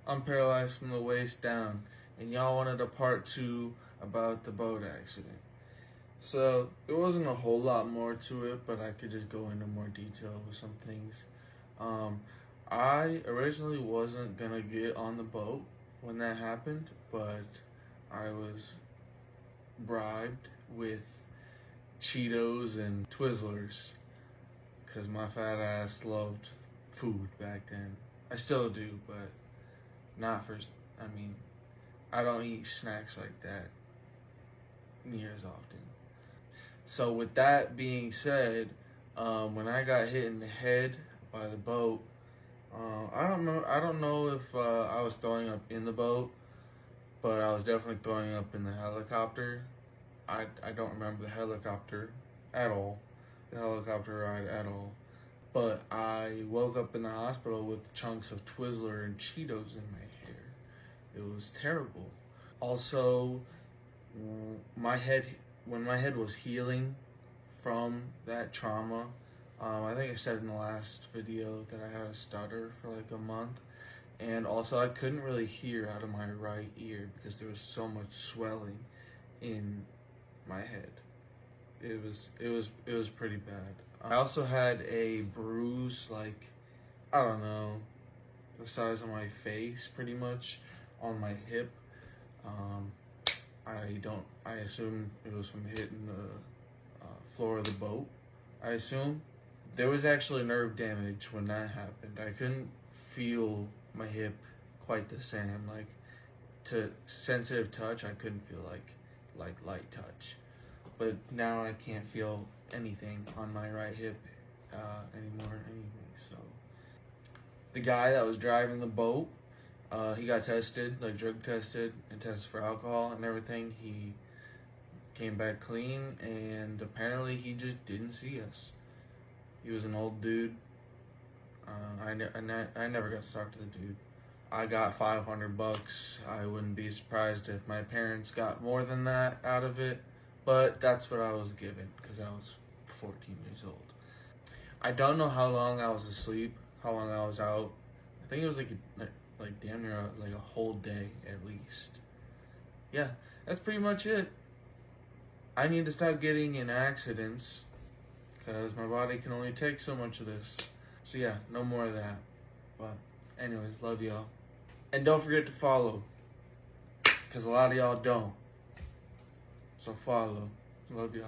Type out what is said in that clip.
I'm paralyzed from the waist down, and y'all wanted a part 2 about the boat accident. So there wasn't a whole lot more to it, but I could just go into more detail with some things. I originally wasn't gonna get on the boat when that happened, but I was bribed with Cheetos and Twizzlers because my fat ass loved food back then. I still do, but not for, I don't eat snacks like that near as often. So with that being said, when I got hit in the head by the boat, I don't know if I was throwing up in the boat, but I was definitely throwing up in the helicopter. I don't remember the helicopter at all, the helicopter ride at all. But I woke up in the hospital with chunks of Twizzler and Cheetos in my hair. It was terrible. Also, when my head was healing from that trauma, I think I said in the last video that I had a stutter for like a month. And also I couldn't really hear out of my right ear because there was so much swelling in my head. It was pretty bad. I also had a bruise, like, I don't know, the size of my face pretty much on my hip. I assume it was from hitting the floor of the boat. I assume there was actually nerve damage when that happened. I couldn't feel my hip quite the same. Like, to sensitive touch, I couldn't feel like light touch. But now I can't feel anything on my right hip anymore anyway. So the guy that was driving the boat, he got tested, like drug tested and tested for alcohol and everything. He came back clean, and apparently he just didn't see us. He was an old dude. I never got to talk to the dude. I got $500. I wouldn't be surprised if my parents got more than that out of it, but that's what I was given because I was 14 years old. I don't know how long I was asleep, how long I was out. I think it was like damn near like a whole day at least. Yeah, that's pretty much it. I need to stop getting in accidents because my body can only take so much of this. So yeah, no more of that. But anyways, love y'all. And don't forget to follow, because a lot of y'all don't. So follow. Love y'all.